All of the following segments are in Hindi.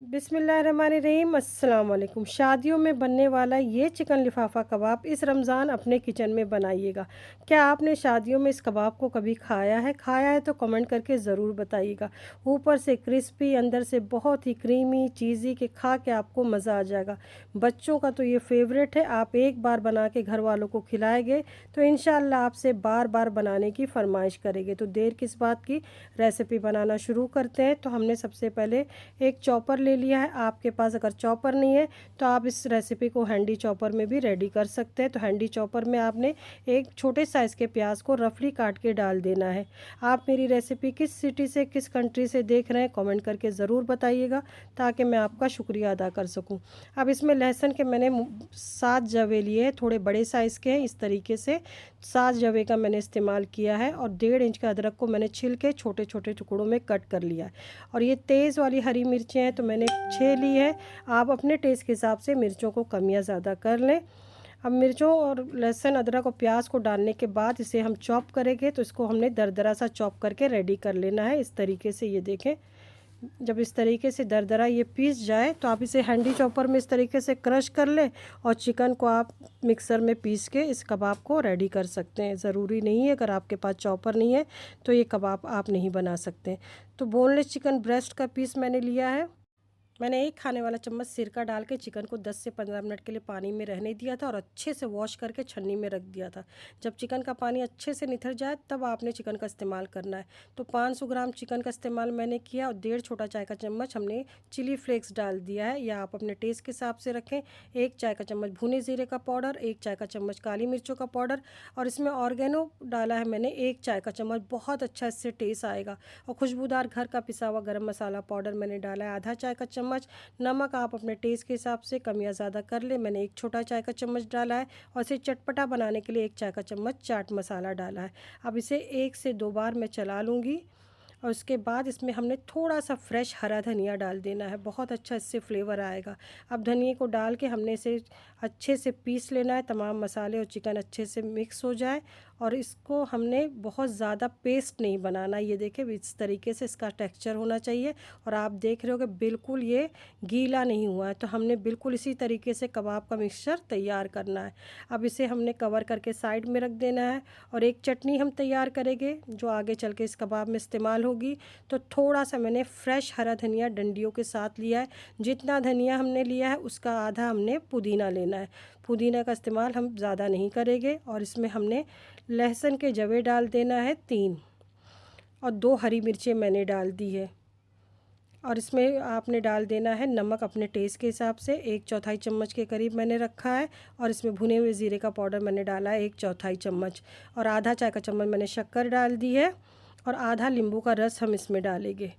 बिस्मिल्लाहिर्रहमानिर्रहीम अस्सलाम वालेकुम। शादियों में बनने वाला ये चिकन लिफाफा कबाब इस रमज़ान अपने किचन में बनाइएगा। क्या आपने शादियों में इस कबाब को कभी खाया है? खाया है तो कमेंट करके ज़रूर बताइएगा। ऊपर से क्रिस्पी, अंदर से बहुत ही क्रीमी चीज़ी के खा के आपको मज़ा आ जाएगा। बच्चों का तो ये फेवरेट है। आप एक बार बना के घर वालों को खिलाएंगे तो इंशाल्लाह आपसे बार बार बनाने की फरमाइश करेंगे। तो देर किस बात की, रेसिपी बनाना शुरू करते हैं। तो हमने सबसे पहले एक चॉपर ले लिया है। आपके पास अगर चॉपर नहीं है तो आप इस रेसिपी को हैंडी चॉपर में भी रेडी कर सकते हैं। तो हैंडी चॉपर में आपने एक छोटे साइज़ के प्याज को रफली काट के डाल देना है। आप मेरी रेसिपी किस सिटी से, किस कंट्री से देख रहे हैं, कमेंट करके ज़रूर बताइएगा ताकि मैं आपका शुक्रिया अदा कर सकूं। अब इसमें लहसुन के मैंने 7 जवे लिए हैं, थोड़े बड़े साइज़ के हैं। इस तरीके से 7 जवे का मैंने इस्तेमाल किया है। और 1.5 इंच का अदरक को मैंने छिल के छोटे छोटे टुकड़ों में कट कर लिया है। और ये तेज़ वाली हरी मिर्चें हैं तो मैंने 6 ली है। आप अपने टेस्ट के हिसाब से मिर्चों को कम या ज़्यादा कर लें। अब मिर्चों और लहसुन, अदरक और प्याज को डालने के बाद इसे हम चॉप करेंगे। तो इसको हमने दरदरा सा चॉप करके रेडी कर लेना है। इस तरीके से ये देखें, जब इस तरीके से दरदरा ये पीस जाए तो आप इसे हैंडी चॉपर में इस तरीके से क्रश कर लें। और चिकन को आप मिक्सर में पीस के इस कबाब को रेडी कर सकते हैं। ज़रूरी नहीं है अगर आपके पास चॉपर नहीं है तो ये कबाब आप नहीं बना सकते। तो बोनलेस चिकन ब्रेस्ट का पीस मैंने लिया है। मैंने एक खाने वाला चम्मच सिरका डाल के चिकन को 10 से 15 मिनट के लिए पानी में रहने दिया था और अच्छे से वॉश करके छन्नी में रख दिया था। जब चिकन का पानी अच्छे से निथर जाए तब आपने चिकन का इस्तेमाल करना है। तो 500 ग्राम चिकन का इस्तेमाल मैंने किया और 1.5 छोटा चाय का चम्मच हमने चिली फ्लेक्स डाल दिया है, या आप अपने टेस्ट के हिसाब से रखें। 1 चाय का चम्मच भुने ज़ीरे का पाउडर, 1 चाय का चम्मच काली मिर्चों का पाउडर, और इसमें ऑर्गेनो डाला है मैंने 1 चाय का चम्मच। बहुत अच्छा इससे टेस्ट आएगा। और खुशबूदार घर का पिसा हुआ गरम मसाला पाउडर मैंने डाला है आधा चाय का चम्मच। नमक आप अपने टेस्ट के हिसाब से कम या ज़्यादा कर ले। मैंने 1 छोटा चाय का चम्मच डाला है। और इसे चटपटा बनाने के लिए 1 चाय का चम्मच चाट मसाला डाला है। अब इसे 1 से 2 बार मैं चला लूँगी। और उसके बाद इसमें हमने थोड़ा सा फ्रेश हरा धनिया डाल देना है। बहुत अच्छा इससे फ्लेवर आएगा। अब धनिए को डाल के हमने इसे अच्छे से पीस लेना है। तमाम मसाले और चिकन अच्छे से मिक्स हो जाए। और इसको हमने बहुत ज़्यादा पेस्ट नहीं बनाना। ये देखें, इस तरीके से इसका टेक्सचर होना चाहिए। और आप देख रहे हो कि बिल्कुल ये गीला नहीं हुआ है। तो हमने बिल्कुल इसी तरीके से कबाब का मिक्सचर तैयार करना है। अब इसे हमने कवर करके साइड में रख देना है। और एक चटनी हम तैयार करेंगे जो आगे चल के इस कबाब में इस्तेमाल होगी। तो थोड़ा सा मैंने फ्रेश हरा धनिया डंडियों के साथ लिया है। जितना धनिया हमने लिया है उसका आधा हमने पुदीना लेना है। पुदीना का इस्तेमाल हम ज़्यादा नहीं करेंगे। और इसमें हमने लहसुन के जवे डाल देना है 3, और 2 हरी मिर्चें मैंने डाल दी है। और इसमें आपने डाल देना है नमक अपने टेस्ट के हिसाब से, 1/4 चम्मच के करीब मैंने रखा है। और इसमें भुने हुए ज़ीरे का पाउडर मैंने डाला है 1/4 चम्मच। और आधा चाय का चम्मच मैंने शक्कर डाल दी है। और आधा नींबू का रस हम इसमें डालेंगे।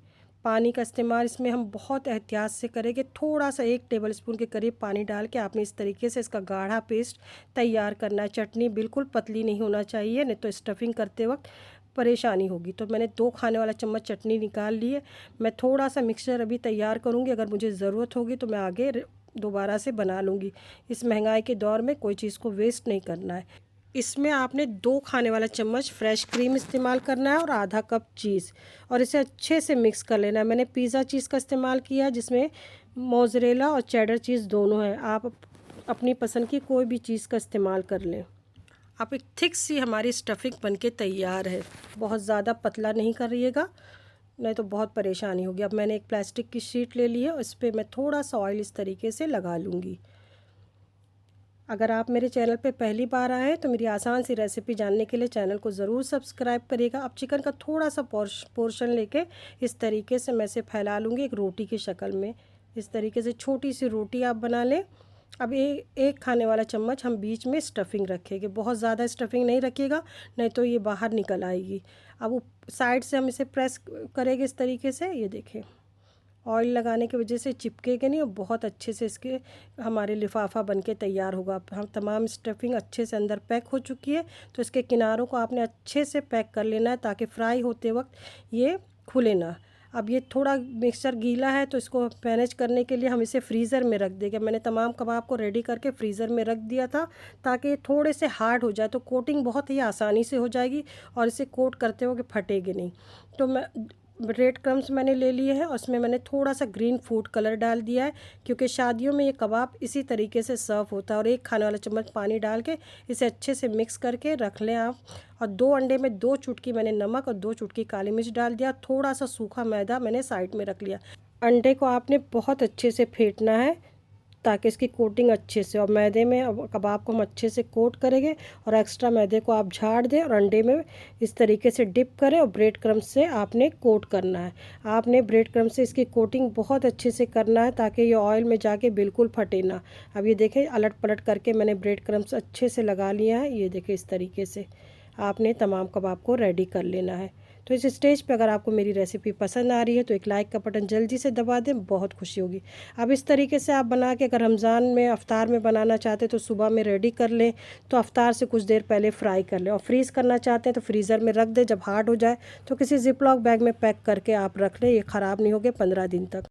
पानी का इस्तेमाल इसमें हम बहुत एहतियात से करेंगे। थोड़ा सा 1 टेबलस्पून के करीब पानी डाल के आपने इस तरीके से इसका गाढ़ा पेस्ट तैयार करना है। चटनी बिल्कुल पतली नहीं होना चाहिए, नहीं तो स्टफिंग करते वक्त परेशानी होगी। तो मैंने 2 खाने वाला चम्मच चटनी निकाल ली है। मैं थोड़ा सा मिक्सचर अभी तैयार करूँगी, अगर मुझे ज़रूरत होगी तो मैं आगे दोबारा से बना लूँगी। इस महंगाई के दौर में कोई चीज़ को वेस्ट नहीं करना है। इसमें आपने 2 खाने वाला चम्मच फ्रेश क्रीम इस्तेमाल करना है और आधा कप चीज़, और इसे अच्छे से मिक्स कर लेना है। मैंने पिज़्ज़ा चीज़ का इस्तेमाल किया है जिसमें मोज़रेला और चेडर चीज़ दोनों है। आप अपनी पसंद की कोई भी चीज़ का इस्तेमाल कर लें। अब एक थिक सी हमारी स्टफिंग बनके तैयार है। बहुत ज़्यादा पतला नहीं करिएगा, नहीं तो बहुत परेशानी होगी। अब मैंने एक प्लास्टिक की शीट ले ली है, उस पर मैं थोड़ा सा ऑयल इस तरीके से लगा लूँगी। अगर आप मेरे चैनल पे पहली बार आए तो मेरी आसान सी रेसिपी जानने के लिए चैनल को ज़रूर सब्सक्राइब करिएगा। अब चिकन का थोड़ा सा पोर्शन लेके इस तरीके से मैं इसे फैला लूँगी एक रोटी की शक्ल में। इस तरीके से छोटी सी रोटी आप बना लें। अब एक खाने वाला चम्मच हम बीच में स्टफिंग रखेंगे। बहुत ज़्यादा स्टफिंग नहीं रखिएगा, नहीं तो ये बाहर निकल आएगी। अब साइड से हम इसे प्रेस करेंगे इस तरीके से। ये देखें, ऑयल लगाने की वजह से चिपकेगा नहीं और बहुत अच्छे से इसके हमारे लिफाफा बनके तैयार होगा। हम तमाम स्टफिंग अच्छे से अंदर पैक हो चुकी है। तो इसके किनारों को आपने अच्छे से पैक कर लेना है ताकि फ्राई होते वक्त ये खुले ना। अब ये थोड़ा मिक्सचर गीला है तो इसको मैनेज करने के लिए हम इसे फ्रीज़र में रख देंगे। मैंने तमाम कबाब को रेडी करके फ्रीज़र में रख दिया था ताकि थोड़े से हार्ड हो जाए, तो कोटिंग बहुत ही आसानी से हो जाएगी और इसे कोट करते हो कि फटेगी नहीं। तो मैं ब्रेड क्रम्स मैंने ले लिए हैं और उसमें मैंने थोड़ा सा ग्रीन फूड कलर डाल दिया है, क्योंकि शादियों में ये कबाब इसी तरीके से सर्व होता है। और 1 खाने वाला चम्मच पानी डाल के इसे अच्छे से मिक्स करके रख लें आप। और 2 अंडे में 2 चुटकी मैंने नमक और 2 चुटकी काली मिर्च डाल दिया। थोड़ा सा सूखा मैदा मैंने साइड में रख लिया। अंडे को आपने बहुत अच्छे से फेंटना है ताकि इसकी कोटिंग अच्छे से, और मैदे में अब कबाब को हम अच्छे से कोट करेंगे। और एक्स्ट्रा मैदे को आप झाड़ दें और अंडे में इस तरीके से डिप करें और ब्रेड क्रम्ब से आपने कोट करना है। आपने ब्रेड क्रम्ब से इसकी कोटिंग बहुत अच्छे से करना है ताकि ये ऑयल में जाके बिल्कुल फटे ना। अब ये देखें, अलट पलट करके मैंने ब्रेड क्रम्ब्स अच्छे से लगा लिया है। ये देखें, इस तरीके से आपने तमाम कबाब को रेडी कर लेना है। तो इस स्टेज पे अगर आपको मेरी रेसिपी पसंद आ रही है तो एक लाइक का बटन जल्दी से दबा दें, बहुत खुशी होगी। अब इस तरीके से आप बना के अगर रमज़ान में अफ्तार में बनाना चाहते हैं तो सुबह में रेडी कर लें, तो अफ्तार से कुछ देर पहले फ्राई कर लें। और फ्रीज़ करना चाहते हैं तो फ्रीज़र में रख दें, जब हार्ड हो जाए तो किसी जिपलॉक बैग में पैक करके आप रख लें, ये ख़राब नहीं होंगे 15 दिन तक।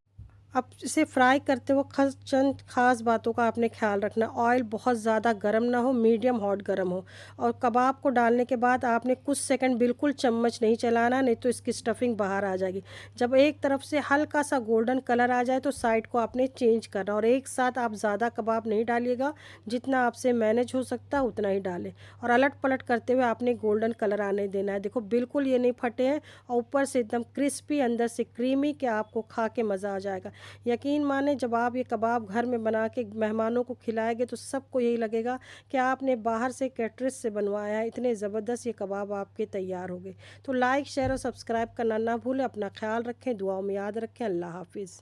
अब इसे फ्राई करते वक्त चंद खास बातों का आपने ख्याल रखना। ऑयल बहुत ज़्यादा गर्म ना हो, मीडियम हॉट गर्म हो। और कबाब को डालने के बाद आपने कुछ सेकंड बिल्कुल चम्मच नहीं चलाना, नहीं तो इसकी स्टफिंग बाहर आ जाएगी। जब एक तरफ से हल्का सा गोल्डन कलर आ जाए तो साइड को आपने चेंज करना। और एक साथ आप ज़्यादा कबाब नहीं डालिएगा, जितना आपसे मैनेज हो सकता है उतना ही डालें। और अलट पलट करते हुए आपने गोल्डन कलर आने देना है। देखो, बिल्कुल ये नहीं फटे हैं और ऊपर से एकदम क्रिस्पी, अंदर से क्रीमी, कि आपको खा के मज़ा आ जाएगा। यकीन माने, जब आप ये कबाब घर में बना के मेहमानों को खिलाएंगे तो सबको यही लगेगा कि आपने बाहर से कैटरेज से बनवाया है। इतने ज़बरदस्त ये कबाब आपके तैयार हो गए। तो लाइक, शेयर और सब्सक्राइब करना ना भूलें। अपना ख्याल रखें, दुआओं में याद रखें। अल्लाह हाफिज़।